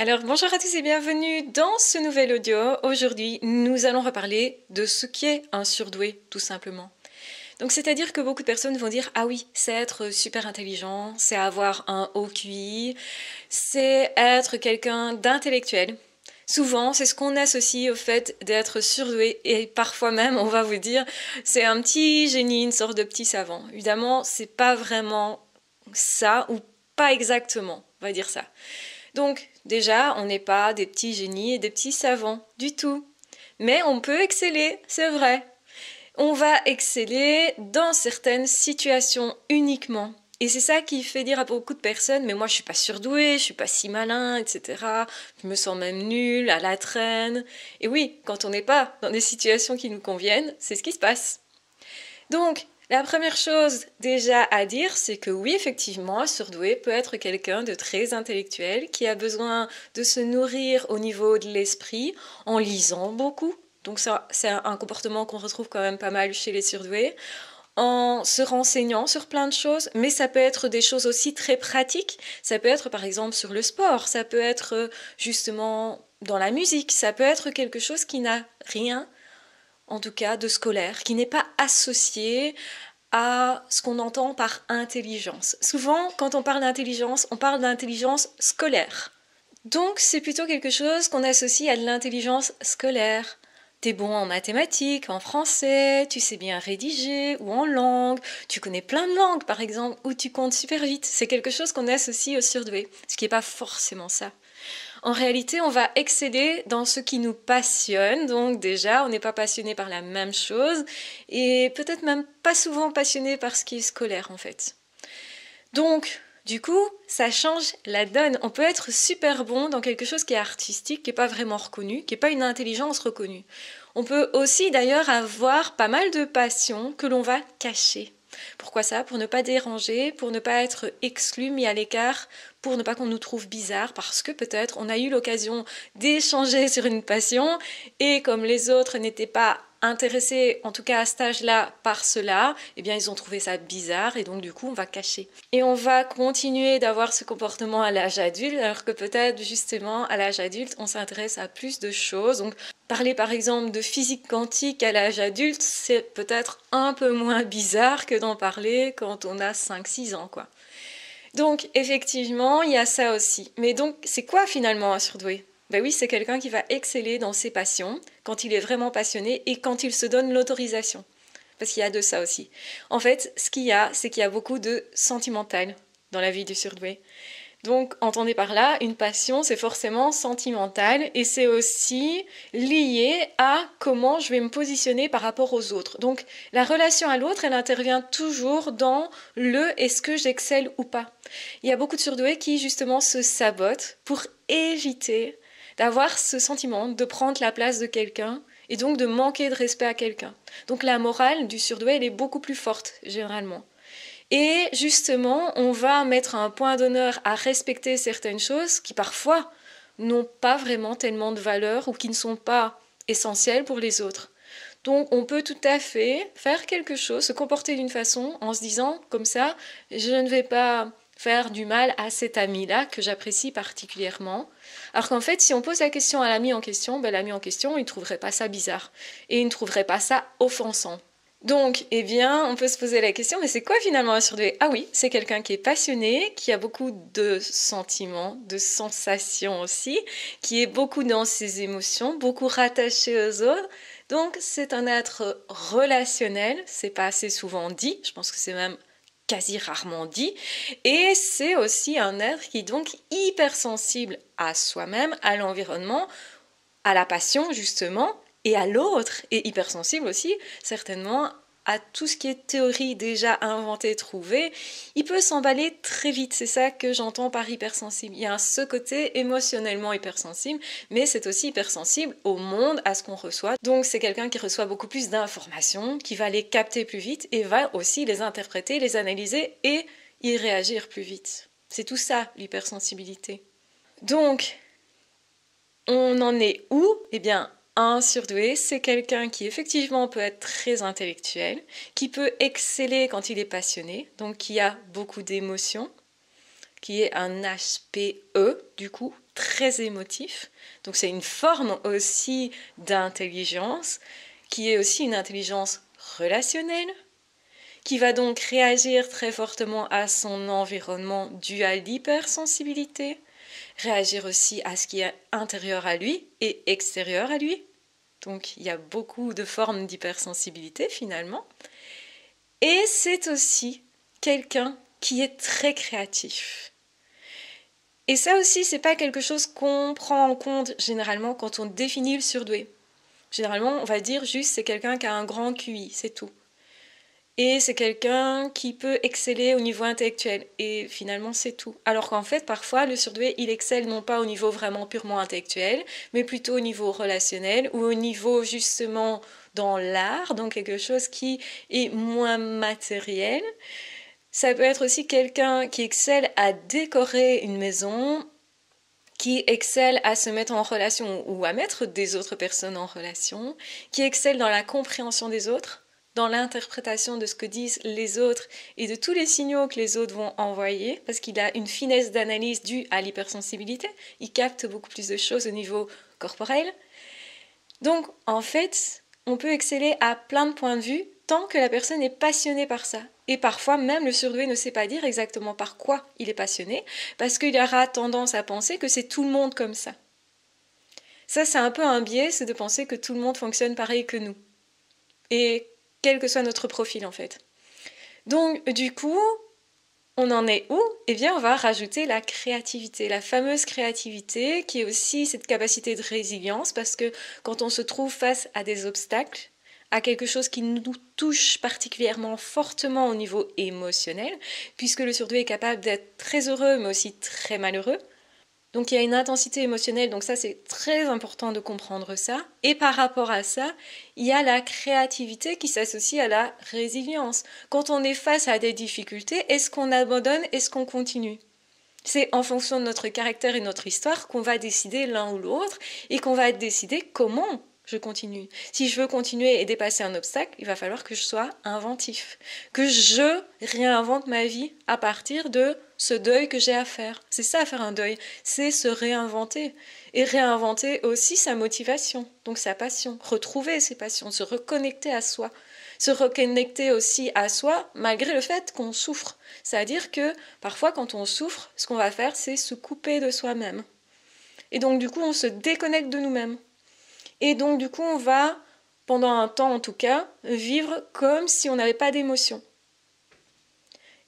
Alors bonjour à tous et bienvenue dans ce nouvel audio. Aujourd'hui, nous allons reparler de ce qu'est un surdoué, tout simplement. Donc c'est-à-dire que beaucoup de personnes vont dire « Ah oui, c'est être super intelligent, c'est avoir un haut QI, c'est être quelqu'un d'intellectuel ». Souvent, c'est ce qu'on associe au fait d'être surdoué et parfois même, on va vous dire, c'est un petit génie, une sorte de petit savant. Évidemment, c'est pas vraiment ça ou pas exactement, on va dire ça. Donc déjà, on n'est pas des petits génies et des petits savants du tout. Mais on peut exceller, c'est vrai. On va exceller dans certaines situations uniquement. Et c'est ça qui fait dire à beaucoup de personnes, mais moi je suis pas surdoué, je suis pas si malin, etc. Je me sens même nul, à la traîne. Et oui, quand on n'est pas dans des situations qui nous conviennent, c'est ce qui se passe. Donc, la première chose déjà à dire, c'est que oui, effectivement, un surdoué peut être quelqu'un de très intellectuel qui a besoin de se nourrir au niveau de l'esprit en lisant beaucoup. Donc ça, c'est un comportement qu'on retrouve quand même pas mal chez les surdoués, en se renseignant sur plein de choses, mais ça peut être des choses aussi très pratiques. Ça peut être par exemple sur le sport, ça peut être justement dans la musique, ça peut être quelque chose qui n'a rien en tout cas de scolaire, qui n'est pas associé à ce qu'on entend par intelligence. Souvent, quand on parle on parle d'intelligence scolaire. Donc, c'est plutôt quelque chose qu'on associe à de l'intelligence scolaire. T'es bon en mathématiques, en français, tu sais bien rédiger, ou en langue, tu connais plein de langues par exemple, ou tu comptes super vite. C'est quelque chose qu'on associe au surdoué, ce qui n'est pas forcément ça. En réalité, on va exceller dans ce qui nous passionne. Donc déjà, on n'est pas passionné par la même chose et peut-être même pas souvent passionné par ce qui est scolaire en fait. Donc, du coup, ça change la donne. On peut être super bon dans quelque chose qui est artistique, qui n'est pas vraiment reconnu, qui n'est pas une intelligence reconnue. On peut aussi d'ailleurs avoir pas mal de passions que l'on va cacher. Pourquoi ça? Pour ne pas déranger, pour ne pas être exclu, mis à l'écart, pour ne pas qu'on nous trouve bizarre, parce que peut-être on a eu l'occasion d'échanger sur une passion, et comme les autres n'étaient pas intéressés, en tout cas à cet âge-là, par cela, eh bien ils ont trouvé ça bizarre, et donc du coup on va cacher. Et on va continuer d'avoir ce comportement à l'âge adulte, alors que peut-être justement à l'âge adulte on s'intéresse à plus de choses. Donc parler par exemple de physique quantique à l'âge adulte, c'est peut-être un peu moins bizarre que d'en parler quand on a 5-6 ans, quoi. Donc effectivement, il y a ça aussi. Mais donc, c'est quoi finalement un surdoué? Ben oui, c'est quelqu'un qui va exceller dans ses passions, quand il est vraiment passionné et quand il se donne l'autorisation. Parce qu'il y a de ça aussi. En fait, ce qu'il y a, c'est qu'il y a beaucoup de sentimental dans la vie du surdoué. Donc, entendez par là, une passion, c'est forcément sentimental et c'est aussi lié à comment je vais me positionner par rapport aux autres. Donc, la relation à l'autre, elle intervient toujours dans le est-ce que j'excelle ou pas. Il y a beaucoup de surdoués qui, justement, se sabotent pour éviter d'avoir ce sentiment de prendre la place de quelqu'un et donc de manquer de respect à quelqu'un. Donc, la morale du surdoué, elle est beaucoup plus forte, généralement. Et justement, on va mettre un point d'honneur à respecter certaines choses qui parfois n'ont pas vraiment tellement de valeur ou qui ne sont pas essentielles pour les autres. Donc on peut tout à fait faire quelque chose, se comporter d'une façon en se disant comme ça, je ne vais pas faire du mal à cet ami-là que j'apprécie particulièrement. Alors qu'en fait, si on pose la question à l'ami en question, ben, l'ami en question, il ne trouverait pas ça bizarre et il ne trouverait pas ça offensant. Donc, eh bien, on peut se poser la question, mais c'est quoi finalement un surdoué? Ah oui, c'est quelqu'un qui est passionné, qui a beaucoup de sentiments, de sensations aussi, qui est beaucoup dans ses émotions, beaucoup rattaché aux autres. Donc, c'est un être relationnel, c'est pas assez souvent dit, je pense que c'est même quasi rarement dit, et c'est aussi un être qui est donc hypersensible à soi-même, à l'environnement, à la passion justement, et à l'autre, et hypersensible aussi, certainement, à tout ce qui est théorie déjà inventée, trouvée, il peut s'emballer très vite. C'est ça que j'entends par hypersensible. Il y a ce côté émotionnellement hypersensible, mais c'est aussi hypersensible au monde, à ce qu'on reçoit. Donc c'est quelqu'un qui reçoit beaucoup plus d'informations, qui va les capter plus vite et va aussi les interpréter, les analyser et y réagir plus vite. C'est tout ça, l'hypersensibilité. Donc, on en est où? Eh bien, un surdoué, c'est quelqu'un qui effectivement peut être très intellectuel, qui peut exceller quand il est passionné, donc qui a beaucoup d'émotions, qui est un HPE, du coup, très émotif. Donc c'est une forme aussi d'intelligence, qui est aussi une intelligence relationnelle, qui va donc réagir très fortement à son environnement dû à l'hypersensibilité, réagir aussi à ce qui est intérieur à lui et extérieur à lui. Donc il y a beaucoup de formes d'hypersensibilité finalement. Et c'est aussi quelqu'un qui est très créatif. Et ça aussi, c'est pas quelque chose qu'on prend en compte généralement quand on définit le surdoué. Généralement, on va dire juste c'est quelqu'un qui a un grand QI, c'est tout. Et c'est quelqu'un qui peut exceller au niveau intellectuel. Et finalement, c'est tout. Alors qu'en fait, parfois, le surdoué, il excelle non pas au niveau vraiment purement intellectuel, mais plutôt au niveau relationnel ou au niveau justement dans l'art, donc quelque chose qui est moins matériel. Ça peut être aussi quelqu'un qui excelle à décorer une maison, qui excelle à se mettre en relation ou à mettre des autres personnes en relation, qui excelle dans la compréhension des autres, dans l'interprétation de ce que disent les autres et de tous les signaux que les autres vont envoyer, parce qu'il a une finesse d'analyse due à l'hypersensibilité, il capte beaucoup plus de choses au niveau corporel. Donc, en fait, on peut exceller à plein de points de vue tant que la personne est passionnée par ça. Et parfois, même le surdoué ne sait pas dire exactement par quoi il est passionné, parce qu'il aura tendance à penser que c'est tout le monde comme ça. Ça, c'est un peu un biais, c'est de penser que tout le monde fonctionne pareil que nous. Et quel que soit notre profil, en fait. Donc, du coup, on en est où? Eh bien, on va rajouter la créativité, la fameuse créativité, qui est aussi cette capacité de résilience, parce que quand on se trouve face à des obstacles, à quelque chose qui nous touche particulièrement fortement au niveau émotionnel, puisque le surdoué est capable d'être très heureux, mais aussi très malheureux. Donc il y a une intensité émotionnelle, donc ça c'est très important de comprendre ça. Et par rapport à ça, il y a la créativité qui s'associe à la résilience. Quand on est face à des difficultés, est-ce qu'on abandonne, est-ce qu'on continue? C'est en fonction de notre caractère et de notre histoire qu'on va décider l'un ou l'autre et qu'on va décider comment je continue. Si je veux continuer et dépasser un obstacle, il va falloir que je sois inventif, que je réinvente ma vie à partir de ce deuil que j'ai à faire. C'est ça, faire un deuil, c'est se réinventer. Et réinventer aussi sa motivation, donc sa passion, retrouver ses passions, se reconnecter à soi. Se reconnecter aussi à soi malgré le fait qu'on souffre. C'est-à-dire que parfois quand on souffre, ce qu'on va faire, c'est se couper de soi-même. Et donc du coup, on se déconnecte de nous-mêmes. Et donc du coup, on va, pendant un temps en tout cas, vivre comme si on n'avait pas d'émotions.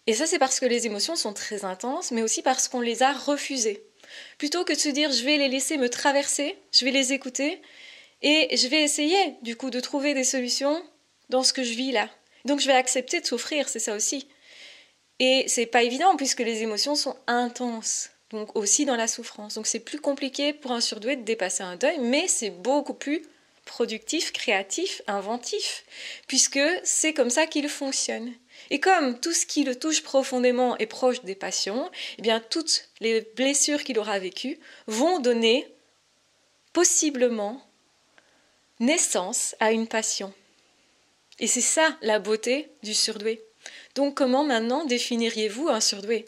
Et ça, c'est parce que les émotions sont très intenses, mais aussi parce qu'on les a refusées. Plutôt que de se dire, je vais les laisser me traverser, je vais les écouter, et je vais essayer, du coup, de trouver des solutions dans ce que je vis là. Donc je vais accepter de souffrir, c'est ça aussi. Et c'est pas évident puisque les émotions sont intenses, donc aussi dans la souffrance. Donc c'est plus compliqué pour un surdoué de dépasser un deuil, mais c'est beaucoup plus productif, créatif, inventif, puisque c'est comme ça qu'il fonctionne. Et comme tout ce qui le touche profondément est proche des passions, eh bien toutes les blessures qu'il aura vécues vont donner possiblement naissance à une passion. Et c'est ça la beauté du surdoué. Donc comment maintenant définiriez-vous un surdoué?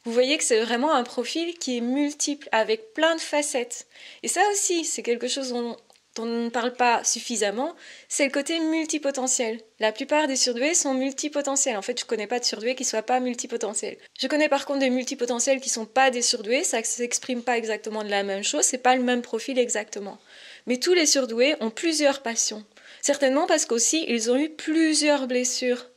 Vous voyez que c'est vraiment un profil qui est multiple, avec plein de facettes. Et ça aussi, c'est quelque chose dont on ne parle pas suffisamment, c'est le côté multipotentiel. La plupart des surdoués sont multipotentiels. En fait, je ne connais pas de surdoués qui ne soient pas multipotentiels. Je connais par contre des multipotentiels qui ne sont pas des surdoués, ça ne s'exprime pas exactement de la même chose, c'est pas le même profil exactement. Mais tous les surdoués ont plusieurs passions. Certainement parce qu'aussi, ils ont eu plusieurs blessures.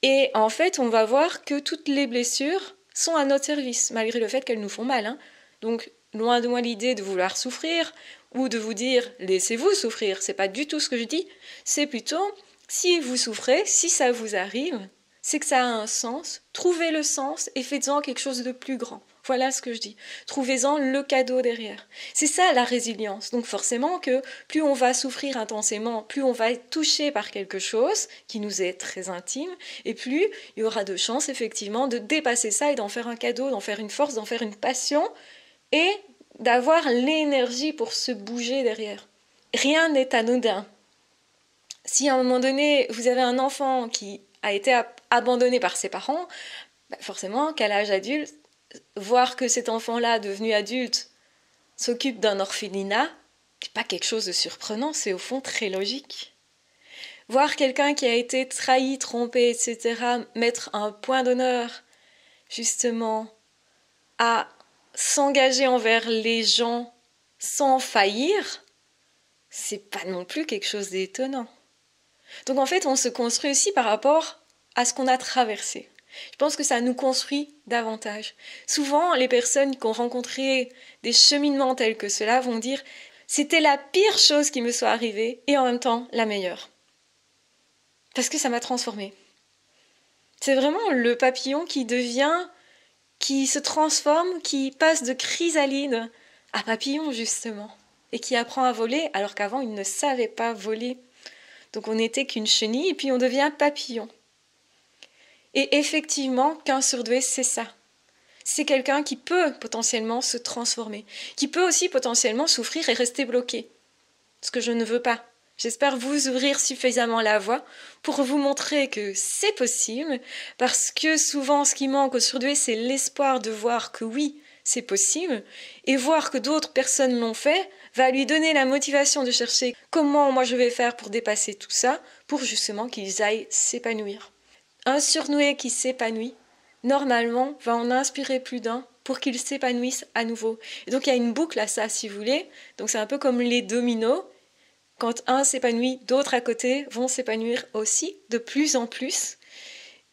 Et en fait, on va voir que toutes les blessures sont à notre service, malgré le fait qu'elles nous font mal. Donc, loin de moi l'idée de vouloir souffrir ou de vous dire « laissez-vous souffrir », c'est pas du tout ce que je dis. C'est plutôt « si vous souffrez, si ça vous arrive, c'est que ça a un sens, trouvez le sens et faites-en quelque chose de plus grand ». Voilà ce que je dis. Trouvez-en le cadeau derrière. C'est ça la résilience. Donc forcément que plus on va souffrir intensément, plus on va être touché par quelque chose qui nous est très intime, et plus il y aura de chances effectivement de dépasser ça et d'en faire un cadeau, d'en faire une force, d'en faire une passion, et d'avoir l'énergie pour se bouger derrière. Rien n'est anodin. Si à un moment donné, vous avez un enfant qui a été abandonné par ses parents, forcément, qu'à l'âge adulte, voir que cet enfant-là, devenu adulte, s'occupe d'un orphelinat, c'est pas quelque chose de surprenant, c'est au fond très logique. Voir quelqu'un qui a été trahi, trompé, etc., mettre un point d'honneur, justement, à s'engager envers les gens sans faillir, c'est pas non plus quelque chose d'étonnant. Donc en fait, on se construit aussi par rapport à ce qu'on a traversé. Je pense que ça nous construit davantage. Souvent, les personnes qui ont rencontré des cheminements tels que cela vont dire « c'était la pire chose qui me soit arrivée et en même temps la meilleure ». Parce que ça m'a transformée. C'est vraiment le papillon qui se transforme, qui passe de chrysalide à papillon justement, et qui apprend à voler alors qu'avant il ne savait pas voler. Donc on n'était qu'une chenille et puis on devient papillon. Et effectivement, qu'un surdoué, c'est ça. C'est quelqu'un qui peut potentiellement se transformer, qui peut aussi potentiellement souffrir et rester bloqué. Ce que je ne veux pas. J'espère vous ouvrir suffisamment la voie pour vous montrer que c'est possible, parce que souvent ce qui manque aux surdoués, c'est l'espoir de voir que oui, c'est possible, et voir que d'autres personnes l'ont fait, va lui donner la motivation de chercher comment moi je vais faire pour dépasser tout ça, pour justement qu'ils aillent s'épanouir. Un surdoué qui s'épanouit, normalement, va en inspirer plus d'un pour qu'il s'épanouisse à nouveau. Et donc il y a une boucle à ça, si vous voulez. Donc c'est un peu comme les dominos. Quand un s'épanouit, d'autres à côté vont s'épanouir aussi, de plus en plus.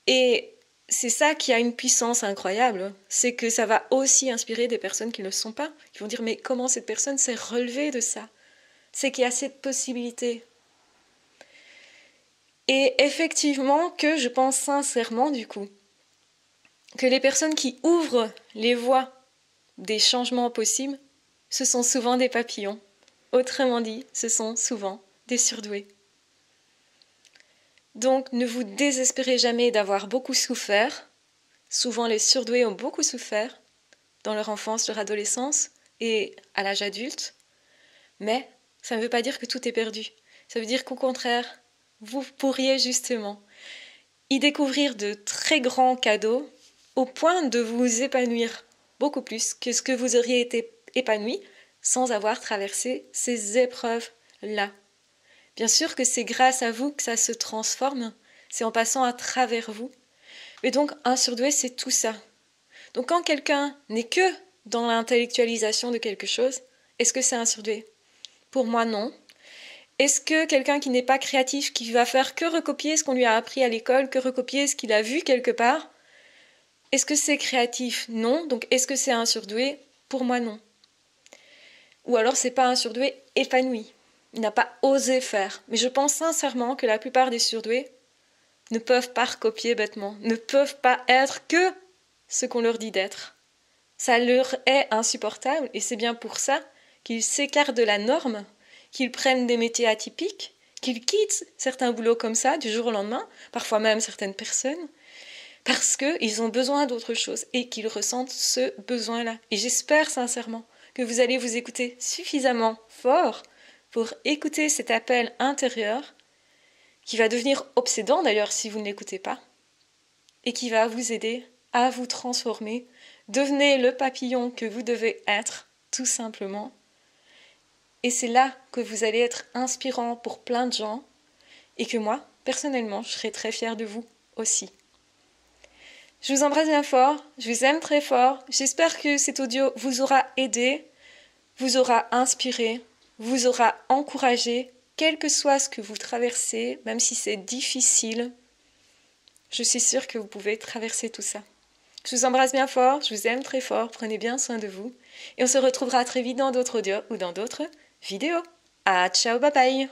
Et c'est ça qui a une puissance incroyable, c'est que ça va aussi inspirer des personnes qui ne le sont pas, qui vont dire « mais comment cette personne s'est relevée de ça ?» C'est qu'il y a cette possibilité. Et effectivement que je pense sincèrement du coup, que les personnes qui ouvrent les voies des changements possibles, ce sont souvent des papillons. Autrement dit, ce sont souvent des surdoués. Donc, ne vous désespérez jamais d'avoir beaucoup souffert. Souvent, les surdoués ont beaucoup souffert dans leur enfance, leur adolescence et à l'âge adulte. Mais ça ne veut pas dire que tout est perdu. Ça veut dire qu'au contraire, vous pourriez justement y découvrir de très grands cadeaux au point de vous épanouir beaucoup plus que ce que vous auriez été épanoui sans avoir traversé ces épreuves-là. Bien sûr que c'est grâce à vous que ça se transforme, c'est en passant à travers vous. Mais donc, un surdoué, c'est tout ça. Donc, quand quelqu'un n'est que dans l'intellectualisation de quelque chose, est-ce que c'est un surdoué? Pour moi, non. Est-ce que quelqu'un qui n'est pas créatif, qui va faire que recopier ce qu'on lui a appris à l'école, que recopier ce qu'il a vu quelque part, est-ce que c'est créatif? Non. Donc, est-ce que c'est un surdoué? Pour moi, non. Ou alors c'est pas un surdoué épanoui. Il n'a pas osé faire. Mais je pense sincèrement que la plupart des surdoués ne peuvent pas recopier bêtement, ne peuvent pas être que ce qu'on leur dit d'être. Ça leur est insupportable et c'est bien pour ça qu'ils s'écartent de la norme, qu'ils prennent des métiers atypiques, qu'ils quittent certains boulots comme ça du jour au lendemain, parfois même certaines personnes, parce qu'ils ont besoin d'autre chose et qu'ils ressentent ce besoin-là. Et j'espère sincèrement que vous allez vous écouter suffisamment fort pour écouter cet appel intérieur, qui va devenir obsédant d'ailleurs si vous ne l'écoutez pas, et qui va vous aider à vous transformer. Devenez le papillon que vous devez être, tout simplement. Et c'est là que vous allez être inspirant pour plein de gens, et que moi, personnellement, je serai très fière de vous aussi. Je vous embrasse bien fort, je vous aime très fort, j'espère que cet audio vous aura aidé, vous aura inspiré, vous aura encouragé, quel que soit ce que vous traversez, même si c'est difficile, je suis sûre que vous pouvez traverser tout ça. Je vous embrasse bien fort, je vous aime très fort, prenez bien soin de vous, et on se retrouvera très vite dans d'autres audios ou dans d'autres vidéos. Ah, ciao, bye bye!